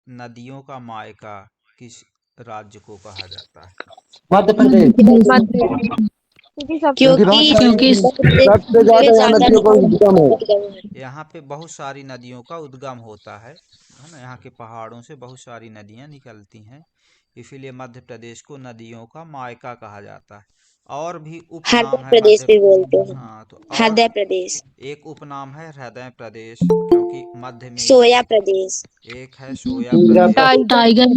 नदियों का मायका किस राज्य को कहा जाता है? मध्य प्रदेश। क्योंकि सबसे ज्यादा यहाँ नदियों का उद्गम है। यहाँ पे बहुत सारी नदियों का उद्गम होता है ना। यहाँ के पहाड़ों से बहुत सारी नदियाँ निकलती हैं, इसीलिए मध्य प्रदेश को नदियों का मायका कहा जाता है। और भी उपनाम है प्रदेश भी बोलते हैं। हाँ, तो और हृदय प्रदेश, एक उपनाम है हृदय प्रदेश, क्योंकि मध्य में सोया प्रदेश, एक है सोया प्रदेश। टाइगर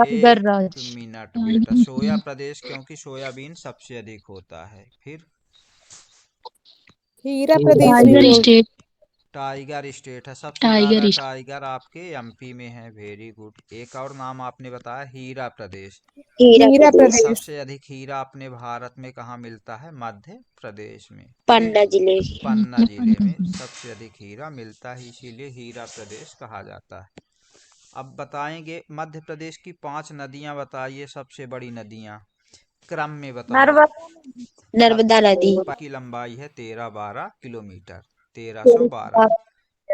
एक राज, मिनट बेटा, सोया प्रदेश क्योंकि सोयाबीन सबसे अधिक होता है। फिर हीरा प्रदेश भी टाइगर बोलते स्टेट, टाइगर स्टेट है, सबसे ज्यादा टाइगर आपके एमपी में है। Very good. एक और नाम आपने बताया हीरा प्रदेश। हीरा प्रदेश, सबसे अधिक हीरा अपने भारत में कहाँ मिलता है? मध्य प्रदेश में, पन्ना जिले, पन्ना जिले में सबसे अधिक हीरा मिलता है, इसीलिए हीरा प्रदेश कहा जाता है। अब बताएंगे मध्य प्रदेश की 5 नदियां बताइए, सबसे बड़ी नदियां क्रम में बताओ। नर्मदा नदी, की लंबाई है 1312 किलोमीटर, 1312।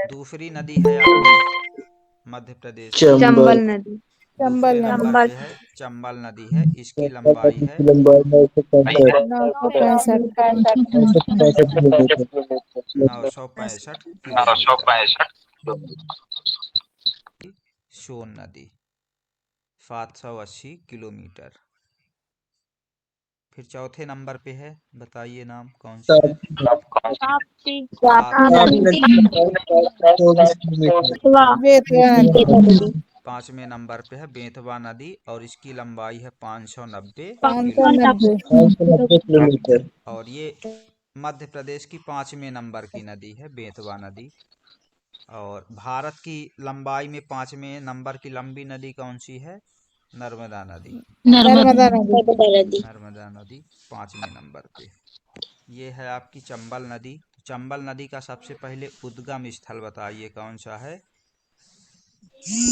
दूसरी नदी है आपकी मध्य प्रदेश की चंबल। नदी, दूसरे चंबल नंबर नदी पे है चंबल नदी है, इसकी लंबाई है 965 किलोमीटर। सोन नदी 780 किलोमीटर। फिर चौथे नंबर पे है, बताइए नाम कौन सी है? ताप्ती, बेतवा नदी पांचवें नंबर पे है बेतवा नदी और इसकी लंबाई है 590 590 किलोमीटर। और ये मध्य प्रदेश की 5वें नंबर की नदी है बेतवा नदी। और भारत की लंबाई में 5वें नंबर की लंबी नदी कौन सी है? नर्मदा नदी। नर्मदा नदी नर्मदा नदी 5वें नंबर पे। ये है आपकी चंबल नदी। चंबल नदी का सबसे पहले उद्गम स्थल बताइए कौन सा है?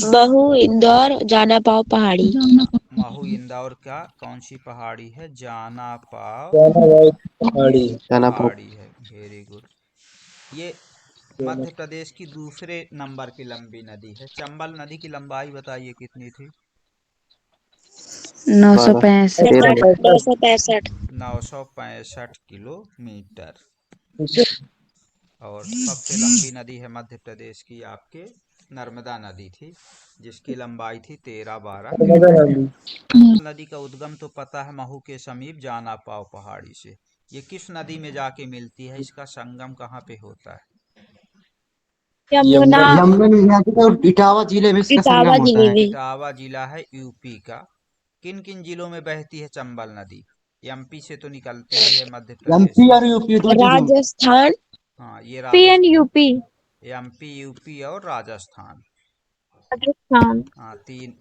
महू, इंदौर, जाना पाव पहाड़ी, महू इंदौर का कौन सी पहाड़ी है? जाना पाव पहाड़ी। पहाड़ी है। Very good. ये मध्य प्रदेश की दूसरे नंबर की लंबी नदी है। चंबल नदी की लंबाई बताइए कितनी थी? 965, 965 किलोमीटर। और सबसे लंबी नदी है मध्य प्रदेश की आपके नर्मदा नदी थी, जिसकी लंबाई थी 1312 किलोमीटर। नदी का उद्गम तो पता है, महू के समीप जाना पाव पहाड़ी से। ये किस नदी में जाके मिलती है? इसका संगम कहाँ पे होता है? यमुना, इटावा जिले में इसका इटावा संगम होता जिले है। में, इटावा जिला है यूपी का। किन किन जिलों में बहती है चंबल नदी? एमपी से तो निकलती ही है मध्य प्रदेश एमपी में। और यूपी दो जिलों में। राजस्थान, हाँ, ये यूपी, एमपी, यूपी और राजस्थान। राजस्थान, हाँ, तीन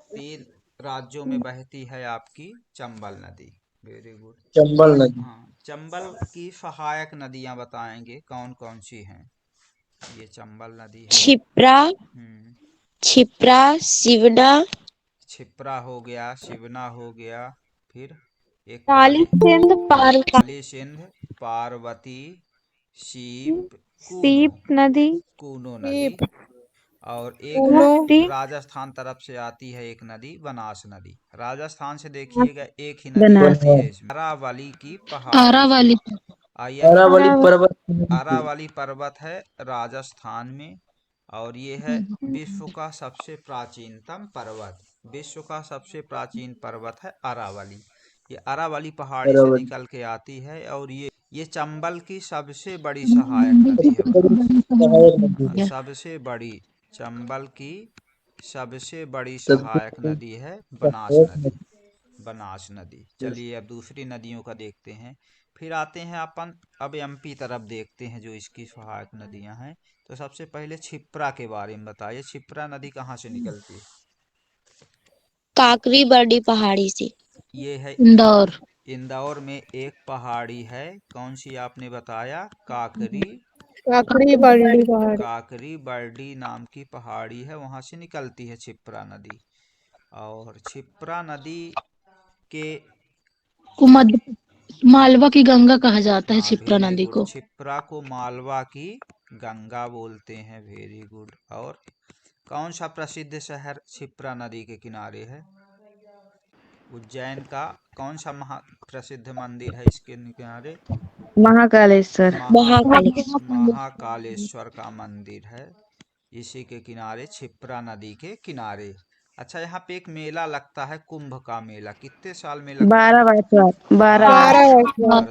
तीन राज्यों में बहती है आपकी चंबल नदी। Very good. चंबल नदी। हाँ, चंबल की सहायक नदियां बताएंगे कौन कौन सी हैं? ये चंबल नदी है। क्षिप्रा, क्षिप्रा, शिवना, छिप्रा हो गया, शिवना हो गया, फिर एक काली सिंध, काली सिंध, पार्वती, सीप, कूनो, सीप नदी, कूनो नदी। और एक है कूनो राजस्थान तरफ से आती है एक नदी, बनास नदी। राजस्थान से देखिएगा एक ही नदी आती है इसमें, अरावली की पहाड़ी। आइए अरावली पर्वत। अरावली पर्वत है राजस्थान में। और ये है विश्व का सबसे प्राचीनतम पर्वत। विश्व का सबसे प्राचीन पर्वत है अरावली। ये अरावली पहाड़ी से निकल के आती है और ये चंबल की सबसे बड़ी सहायक नदी है, बनास। सबसे बड़ी चंबल की सबसे बड़ी सहायक नदी है बनास नदी। बनास नदी। चलिए अब दूसरी नदियों का देखते हैं। फिर आते हैं अपन अब एमपी तरफ देखते हैं जो इसकी सहायक नदियां हैं। तो सबसे पहले छिप्रा के बारे में बताइए, छिप्रा नदी कहाँ से निकलती है? काकरी बर्डी पहाड़ी से, ये है इंदौर, इंदौर में एक पहाड़ी है, कौन सी आपने बताया? काकरी। काकड़ी बरड़ी पहाड़ी काकरी बर्डी नाम की पहाड़ी है, वहां से निकलती है छिप्रा नदी। और छिप्रा नदी के मालवा की गंगा कहा जाता है हाँ, क्षिप्रा वेरी नदी गुड। को। छिप्रा को मालवा की गंगा बोलते हैं। Very good. और कौन सा प्रसिद्ध शहर क्षिप्रा नदी के किनारे है? उज्जैन का कौन सा प्रसिद्ध मंदिर है इसके किनारे? महाकालेश्वर। महाकालेश्वर। महाकालेश्वर का मंदिर है इसी के किनारे, क्षिप्रा नदी के किनारे। अच्छा, यहाँ पे एक मेला लगता है, कुंभ का मेला, कितने साल में लगता है? 12 वर्ष में। दो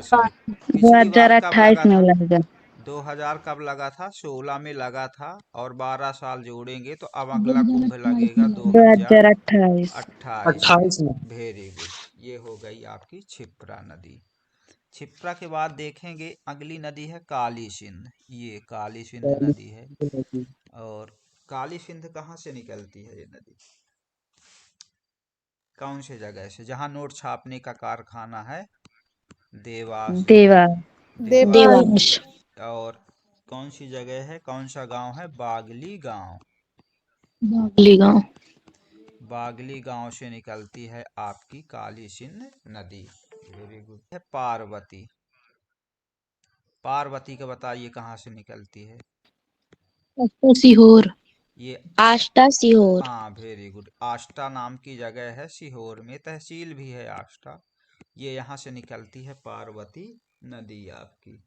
पिछली हजार बार कब अट्ठाईस लगा में था? लगेगा। 2000 कब लगा था? 16 में लगा था, और 12 साल जोड़ेंगे तो अब अगला कुंभ लगेगा 2028। 2028 में। 28 में। वेरी गुड, ये हो गई आपकी क्षिप्रा नदी। क्षिप्रा के बाद देखेंगे अगली नदी है काली सिंध। ये काली सिंध नदी है। और काली सिंध कहाँ से निकलती है ये नदी? कौन से जगह से? जहाँ नोट छापने का कारखाना है, देवास। देवास। और कौन सी जगह है, कौन सा गांव है? बागली गांव। गांव। बागली गांव से निकलती है आपकी काली सिंध नदी। Very good. है पार्वती। पार्वती का बताइए कहाँ से निकलती है? सीहोर। ये आष्टा सीहोर। हाँ, वेरी गुड। आष्टा नाम की जगह है, सीहोर में तहसील भी है आष्टा। ये यहाँ से निकलती है पार्वती नदी आपकी।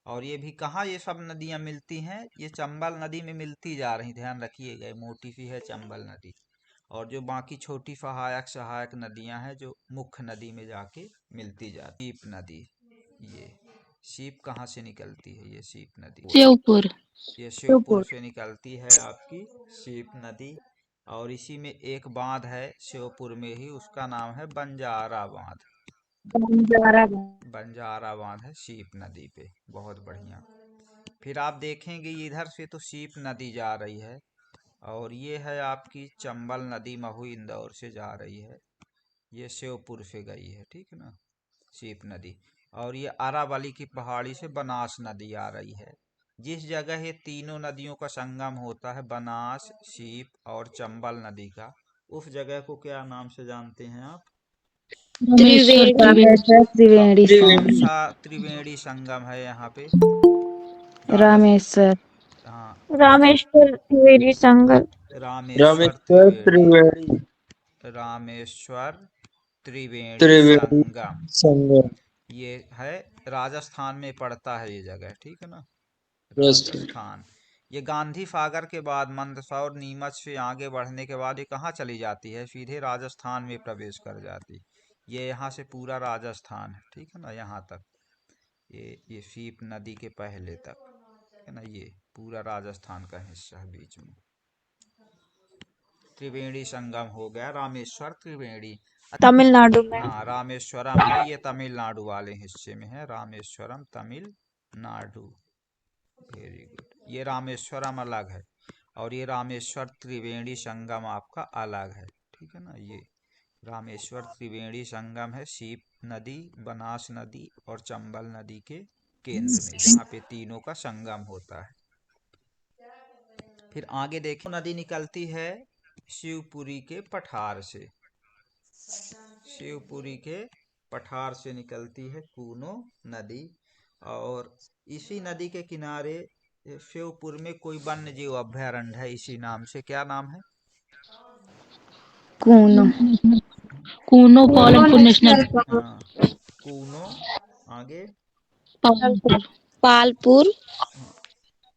और ये भी कहाँ ये सब नदियाँ मिलती हैं? ये चंबल नदी में मिलती जा रही, ध्यान रखिएगा, ये मोटी सी है चंबल नदी। और जो बाकी छोटी सहायक सहायक नदियाँ हैं जो मुख्य नदी में जाके मिलती जाती। सीप नदी, ये सीप कहाँ से निकलती है? ये सीप नदी श्योपुर। ये श्योपुर से निकलती है आपकी सीप नदी। और इसी में एक बांध है श्योपुर में ही, उसका नाम है बंजारा बांध। बंजारा बांध है सीप नदी पे। बहुत बढ़िया। फिर आप देखेंगे इधर से तो सीप नदी जा रही है, और ये है आपकी चंबल नदी, महू इंदौर से जा रही है। ये श्योपुर से गई है, ठीक है ना, सीप नदी। और ये अरावली की पहाड़ी से बनास नदी आ रही है। जिस जगह ये तीनों नदियों का संगम होता है, बनास, सीप और चंबल नदी का, उस जगह को क्या नाम से जानते हैं आप? त्रिवेणी कौन सा त्रिवेणी संगम है यहाँ पे? रामेश्वर। हाँ, रामेश्वर त्रिवेणी संगम। रामेश्वर त्रिवेणी। रामेश्वर त्रिवेणी संगम, संगम। ये है राजस्थान में पड़ता है ये जगह, ठीक है ना, राजस्थान। ये गांधी सागर के बाद मंदसौर नीमच से आगे बढ़ने के बाद ये कहाँ चली जाती है? सीधे राजस्थान में प्रवेश कर जाती। ये यहाँ से पूरा राजस्थान है, ठीक है ना, यहाँ तक। ये सीप नदी के पहले तक है ना, ये पूरा राजस्थान का हिस्सा है बीच में। त्रिवेणी संगम हो गया रामेश्वर त्रिवेणी। तमिलनाडु में। हाँ, रामेश्वरम है, ये तमिलनाडु वाले हिस्से में है, रामेश्वरम तमिलनाडु। Very good. ये रामेश्वरम अलग है, और ये रामेश्वर त्रिवेणी संगम आपका अलग है, ठीक है ना। ये रामेश्वर त्रिवेणी संगम है सीप नदी, बनास नदी और चंबल नदी के केंद्र में, जहाँ पे तीनों का संगम होता है। फिर आगे देखो, नदी निकलती है शिवपुरी के पठार से। शिवपुरी के पठार से निकलती है कूनो नदी। और इसी नदी के किनारे शिवपुर में कोई वन्य जीव अभ्यारण्य है इसी नाम से। क्या नाम है? कूनो। कूनो पालमपुर नेशनल हाँ, कूनो। आगे पालमपुर। पालपुर। हाँ,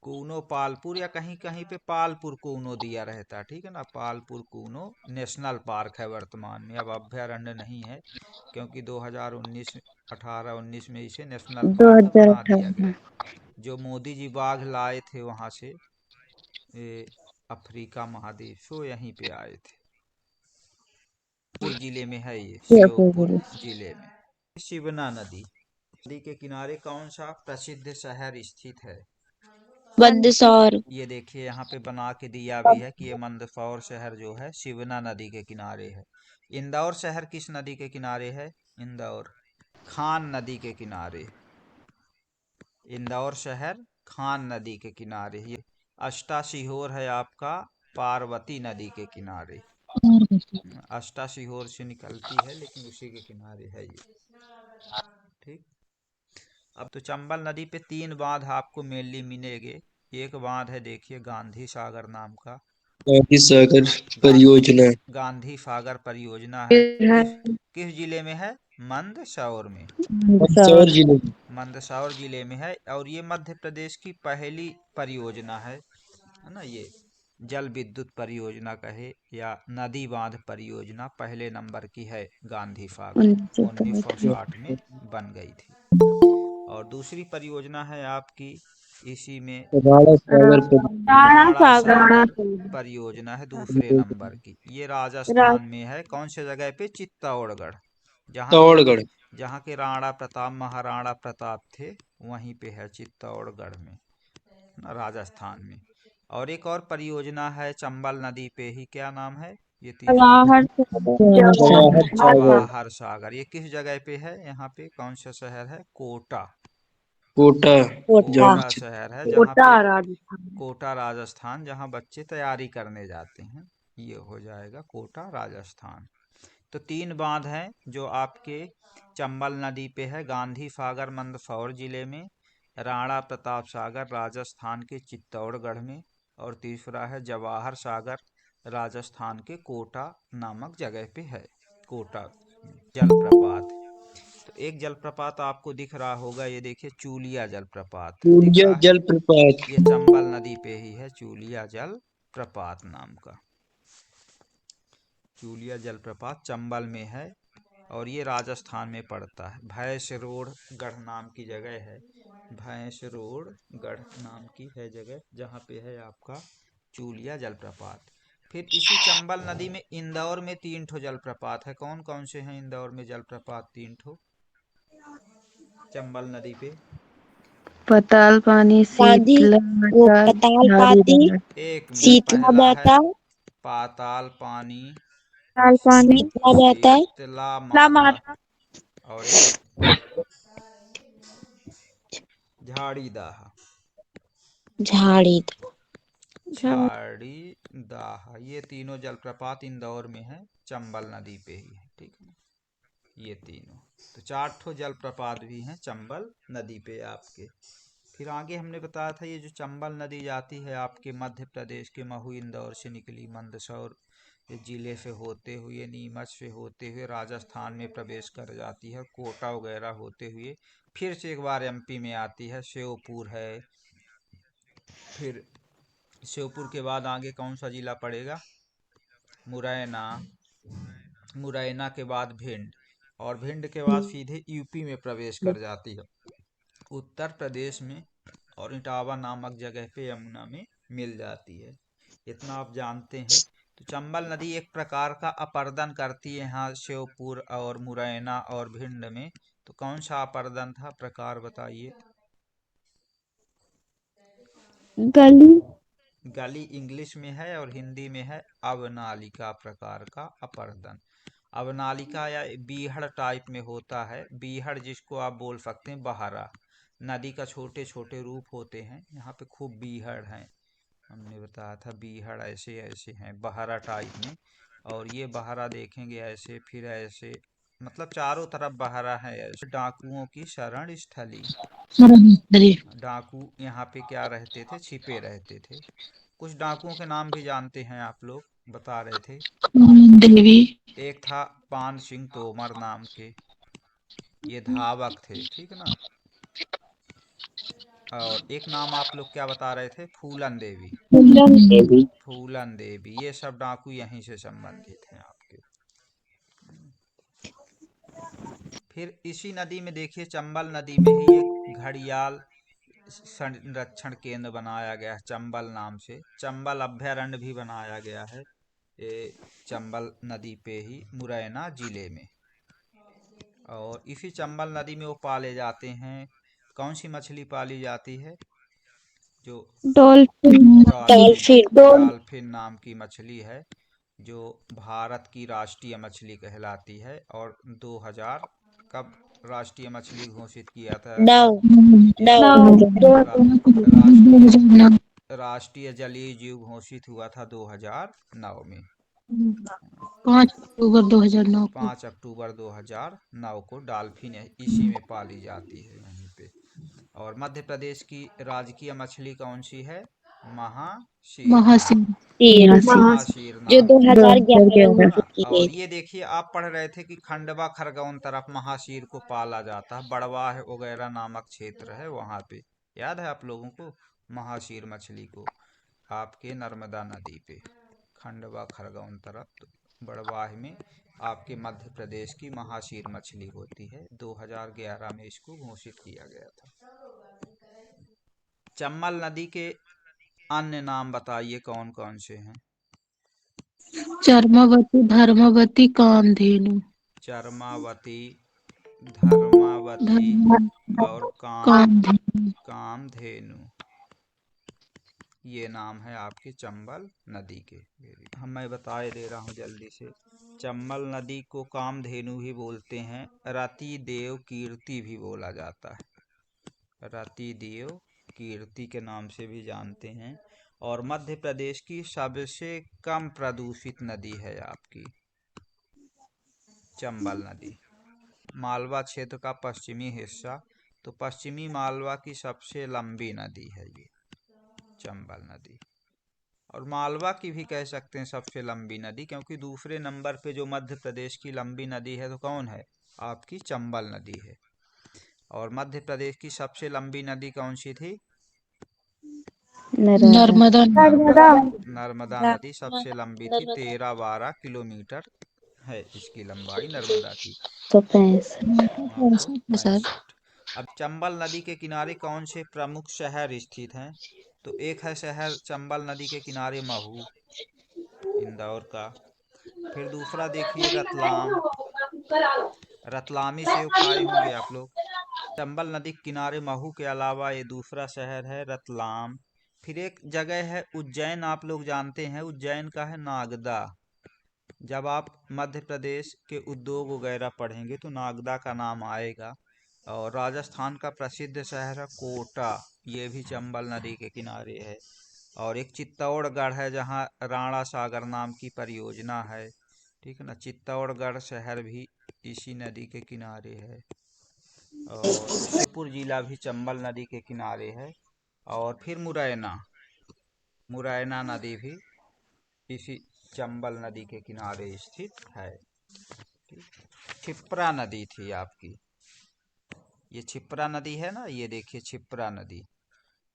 कूनो पालपुर, या कहीं कहीं पे पालपुर कूनो दिया रहता है, ठीक है ना। पालपुर कूनो नेशनल पार्क है वर्तमान में, अब अभ्यारण्य नहीं है, क्योंकि 2019 18-19 में इसे नेशनल पार्क बना दिया 2018 गया। में। जो मोदी जी बाघ लाए थे वहां से, ये अफ्रीका महाद्वीप से, वो यहीं पे आए थे। श्योपुर जिले में है ये, श्योपुर जिले में। शिवना नदी, नदी के किनारे कौन सा प्रसिद्ध शहर स्थित है? मंदसौर। ये देखिए यहाँ पे बना के दिया भी है कि ये मंदसौर शहर जो है शिवना नदी के किनारे है। इंदौर शहर किस नदी के किनारे है? इंदौर खान नदी के किनारे। इंदौर शहर खान नदी के किनारे। ये अष्टा सीहोर है आपका पार्वती नदी के किनारे। अष्टा सीहोर से निकलती है, लेकिन उसी के किनारे है ये, ठीक। अब तो चंबल नदी पे 3 बांध आपको मेनली मिलेंगे। एक बांध है देखिए गांधी सागर नाम का, गांधी सागर परियोजना। गांधी सागर परियोजना है, किस किस जिले में है? मंदसौर में। मंदसौर जिले में। मंदसौर जिले में है और ये मध्य प्रदेश की पहली परियोजना है ना। ये जल विद्युत परियोजना कहे या नदी बांध परियोजना पहले नंबर की है गांधी सागर, 1960 में बन गई थी। और दूसरी परियोजना है आपकी इसी में राणा सागर राणा सागर परियोजना है दूसरे नंबर की। ये राजस्थान में है, कौन से जगह पे? चित्तौड़गढ़, चित्तौड़गढ़। जहाँ के राणा प्रताप महाराणा प्रताप थे वहीं पे है, चित्तौड़गढ़ में, राजस्थान में। और एक और परियोजना है चंबल नदी पे ही, क्या नाम है? ये जवाहर जवाहर सागर। जवाहर सागर। ये किस जगह पे है? यहाँ पे कौन सा शहर है? कोटा। कोटा। कोटा शहर है जहाँ पे, कोटा राजस्थान, जहाँ बच्चे तैयारी करने जाते हैं। ये हो जाएगा कोटा राजस्थान। तो 3 बांध हैं जो आपके चंबल नदी पे है, गांधी सागर मंदसौर जिले में, राणा प्रताप सागर राजस्थान के चित्तौड़गढ़ में, और तीसरा है जवाहर सागर राजस्थान के कोटा नामक जगह पे है, कोटा जलप्रपात। तो एक जलप्रपात आपको दिख रहा होगा, ये देखिए चूलिया जलप्रपात दिख चूलिया रहा है। जलप्रपात। ये चंबल नदी पे ही है, चूलिया जलप्रपात नाम का। चूलिया जलप्रपात चंबल में है और ये राजस्थान में पड़ता है। भैंसरोड गढ़ नाम की जगह है, भैंसरोड गढ़ नाम की है जगह, जहाँ पे है आपका चूलिया जलप्रपात। फिर इसी चंबल नदी में इंदौर में 3 ठो जलप्रपात है। कौन कौन से हैं इंदौर में जलप्रपात? 3 ठो चंबल नदी पे। पताल पानी, गांधी शीतला वो माता, पताल झाड़ी पाती, बहन। एक मिनट, शीतला पहला है माता, पाताल पानी, लाल पानी शीतला माता, शीतला माता, और एक झाड़ीदाह। झाड़ी। झाड़ीदाह, ये तीनों जलप्रपात इंदौर में है, चंबल नदी पे ही है, ठीक है ना। ये तीनों, तो 4 ठो जलप्रपात भी हैं चंबल नदी पे आपके। फिर आगे हमने बताया था ये जो चंबल नदी जाती है आपके मध्य प्रदेश के महू इंदौर से निकली, मंदसौर जिले से होते हुए, नीमच से होते हुए राजस्थान में प्रवेश कर जाती है, कोटा वगैरह होते हुए फिर से एक बार एमपी में आती है, श्योपुर है। फिर श्योपुर के बाद आगे कौन सा जिला पड़ेगा? मुरैना, मुरैना के बाद भिंड, और भिंड के बाद सीधे यूपी में प्रवेश कर जाती है, उत्तर प्रदेश में, और इटावा नामक जगह पे यमुना में मिल जाती है। इतना आप जानते हैं। तो चंबल नदी एक प्रकार का अपर्दन करती है यहाँ श्योपुर और मुरैना और भिंड में। तो कौन सा अपर्दन था, प्रकार बताइए। गली गली इंग्लिश में है और हिंदी में है अवनालिका प्रकार का अपर्दन। अवनालिका या बीहड़ टाइप में होता है, बीहड़ जिसको आप बोल सकते हैं बहारा। नदी का छोटे छोटे रूप होते हैं, यहाँ पे खूब बीहड़ हैं, हमने बताया था बीहड़ ऐसे ऐसे हैं बहारा टाइप में। और ये बहारा देखेंगे ऐसे, फिर ऐसे, मतलब चारों तरफ बहारा है ऐसे। डाकुओं की शरण स्थली, डाकू यहाँ पे क्या रहते थे? छिपे रहते थे। कुछ डाकुओं के नाम भी जानते हैं आप लोग, बता रहे थे। देवी। एक था पान सिंह तोमर नाम के, ये धावक थे, ठीक ना। और एक नाम आप लोग क्या बता रहे थे? फूलन देवी। देवी फूलन देवी, ये सब डाकू यहीं से संबंधित हैं आपके। फिर इसी नदी में देखिए, चंबल नदी में ही एक घड़ियाल संरक्षण केंद्र बनाया गया है चंबल नाम से, चंबल अभ्यारण्य भी बनाया गया है ये चंबल नदी पे ही, मुरैना जिले में। और इसी चंबल नदी में वो पाले जाते हैं, कौन सी मछली पाली जाती है? जो डॉल्फिन डॉल्फिन। डॉल्फिन नाम की मछली है, जो भारत की राष्ट्रीय मछली कहलाती है। और 2000 कब राष्ट्रीय मछली घोषित किया था? नौ, राष्ट्रीय जलीय जीव घोषित हुआ था 2009 में। 5 अक्टूबर 2009 को। 5 अक्टूबर 2009 को डॉल्फिन इसी में पाली जाती है यहीं पे। और मध्य प्रदेश की राजकीय मछली कौन सी है? महाशीर महासिर तीर महाशीर जो नाम है। 2011 में हाँ, की और गई ये देखिए आप पढ़ रहे थे कि खंडवा खरगोन तरफ महाशीर को पाला जाता है, बड़वाह वगैरह नामक क्षेत्र है वहां पे। याद है आप लोगों को महाशीर मछली को? आपके नर्मदा नदी पे खंडवा खरगोन तरफ तो बड़वाह में आपके मध्य प्रदेश की महाशीर मछली होती है। 2011 में इसको घोषित किया गया था। चम्बल नदी के अन्य नाम बताइए कौन कौन से हैं? चर्मावती, धर्मावती, कामधेनु। चरमावती, धर्मावती धर्म और कामधेनु। कामधेनु, ये नाम है आपके चंबल नदी के। मैं बताए दे रहा हूँ जल्दी से। चंबल नदी को कामधेनु भी बोलते हैं, रति देव कीर्ति भी बोला जाता है। रति देव कीर्ति के नाम से भी जानते हैं। और मध्य प्रदेश की सबसे कम प्रदूषित नदी है आपकी चंबल नदी। मालवा क्षेत्र का पश्चिमी हिस्सा, तो पश्चिमी मालवा की सबसे लंबी नदी है ये चंबल नदी। और मालवा की भी कह सकते हैं सबसे लंबी नदी, क्योंकि दूसरे नंबर पे जो मध्य प्रदेश की लंबी नदी है तो कौन है? आपकी चंबल नदी है। और मध्य प्रदेश की सबसे लंबी नदी कौन सी थी? नर्मदा। नर्मदा नदी सबसे लंबी थी, 13-12 किलोमीटर है इसकी लंबाई नर्मदा की। 165 965। अब चंबल नदी के किनारे कौन से प्रमुख शहर स्थित हैं? तो एक है शहर चंबल नदी के किनारे महू, इंदौर का। फिर दूसरा देखिए रतलाम, रतलामी सेव खाए होंगे आप लोग। चंबल नदी के किनारे महू के अलावा ये दूसरा शहर है रतलाम। फिर एक जगह है उज्जैन, आप लोग जानते हैं उज्जैन का है नागदा। जब आप मध्य प्रदेश के उद्योग वगैरह पढ़ेंगे तो नागदा का नाम आएगा। और राजस्थान का प्रसिद्ध शहर है कोटा, ये भी चंबल नदी के किनारे है। और एक चित्तौड़गढ़ है जहाँ राणा सागर नाम की परियोजना है, ठीक है ना। चित्तौड़गढ़ शहर भी इसी नदी के किनारे है। और श्योपुर जिला भी चंबल नदी के किनारे है। और फिर मुरैना, मुरैना नदी भी इसी चंबल नदी के किनारे स्थित है। क्षिप्रा नदी थी आपकी, ये क्षिप्रा नदी है ना, ये देखिए क्षिप्रा नदी।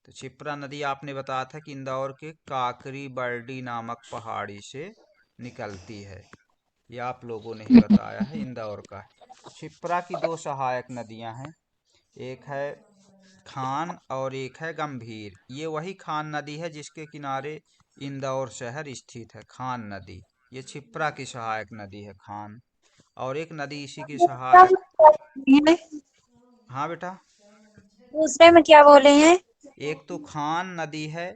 तो क्षिप्रा नदी आपने बताया था कि इंदौर के काकरी बर्डी नामक पहाड़ी से निकलती है, ये आप लोगों ने ही बताया है, इंदौर का। क्षिप्रा की दो सहायक नदियां हैं, एक है खान और एक है गंभीर। ये वही खान नदी है जिसके किनारे इंदौर शहर स्थित है, खान नदी। ये क्षिप्रा की सहायक नदी है खान। और एक नदी इसी की सहायक। हाँ बेटा, दूसरे में क्या बोले हैं? एक तो खान नदी है,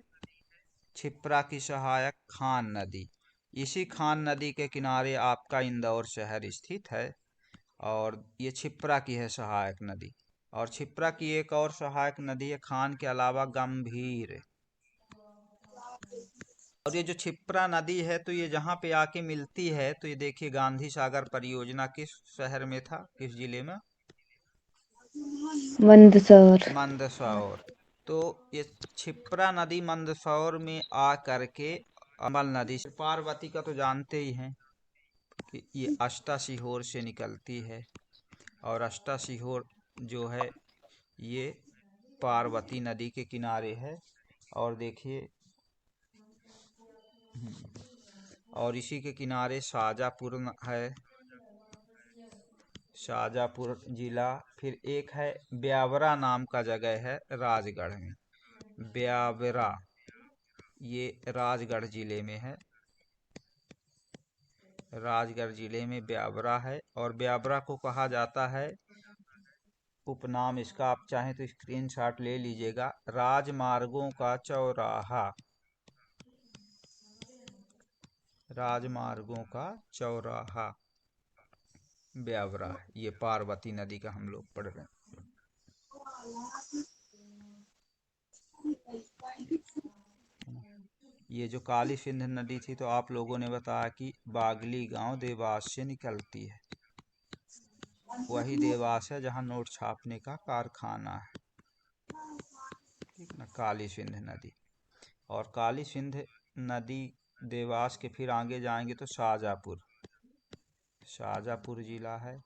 क्षिप्रा की सहायक खान नदी। इसी खान नदी के किनारे आपका इंदौर शहर स्थित है। और ये क्षिप्रा की है सहायक नदी। और क्षिप्रा की एक और सहायक नदी है खान के अलावा गंभीर। और ये जो क्षिप्रा नदी है तो ये जहाँ पे आके मिलती है, तो ये देखिए गांधी सागर परियोजना किस शहर में था, किस जिले में? मंदसौर। मंदसौर। तो ये क्षिप्रा नदी मंदसौर में आ करके अमल नदी से, पार्वती का तो जानते ही हैं कि ये अष्टासिहोर से निकलती है। और अष्टासिहोर जो है ये पार्वती नदी के किनारे है। और देखिए और इसी के किनारे शाजापुर है, शाजापुर जिला। फिर एक है ब्यावरा नाम का जगह है राजगढ़ में, ब्यावरा, ये राजगढ़ जिले में है। राजगढ़ जिले में ब्यावरा है। और ब्यावरा को कहा जाता है, उपनाम इसका आप चाहें तो स्क्रीनशॉट ले लीजिएगा, राजमार्गों का चौराहा। राजमार्गों का चौराहा ब्यावरा, ये पार्वती नदी का हम लोग पढ़ रहे हैं। ये जो काली सिंध नदी थी तो आप लोगों ने बताया कि बागली गांव देवास से निकलती है, वही देवास है जहां नोट छापने का कारखाना है, ठीक ना, काली सिंध नदी। और काली सिंध नदी देवास के फिर आगे जाएंगे तो शाहजहाँपुर जिला है।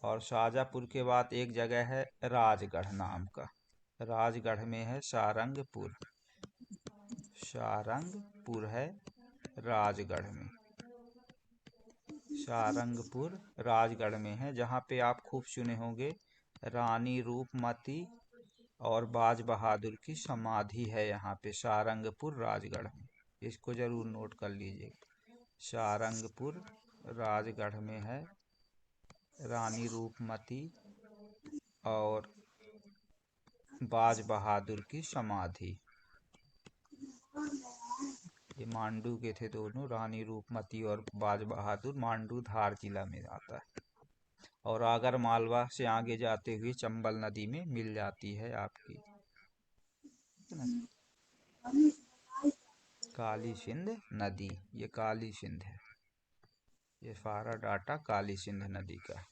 और शाहजहाँपुर के बाद एक जगह है राजगढ़ नाम का, राजगढ़ में है सारंगपुर, सारंगपुर है राजगढ़ में, सारंगपुर राजगढ़ में है, जहाँ पे आप खूब सुने होंगे रानी रूपमती और बाज बहादुर की समाधि है यहाँ पे सारंगपुर राजगढ़ में। इसको जरूर नोट कर लीजिए। सारंगपुर राजगढ़ में है रानी रूपमती और बाज बहादुर की समाधि। ये मांडू के थे दोनों, रानी रूपमती और बाज बहादुर। मांडू धार जिला में आता है और आगर मालवा से आगे जाते हुए चंबल नदी में मिल जाती है आपकी, है ना? काली सिंध नदी, ये काली सिंध है, ये सारा डाटा काली सिंध नदी का है।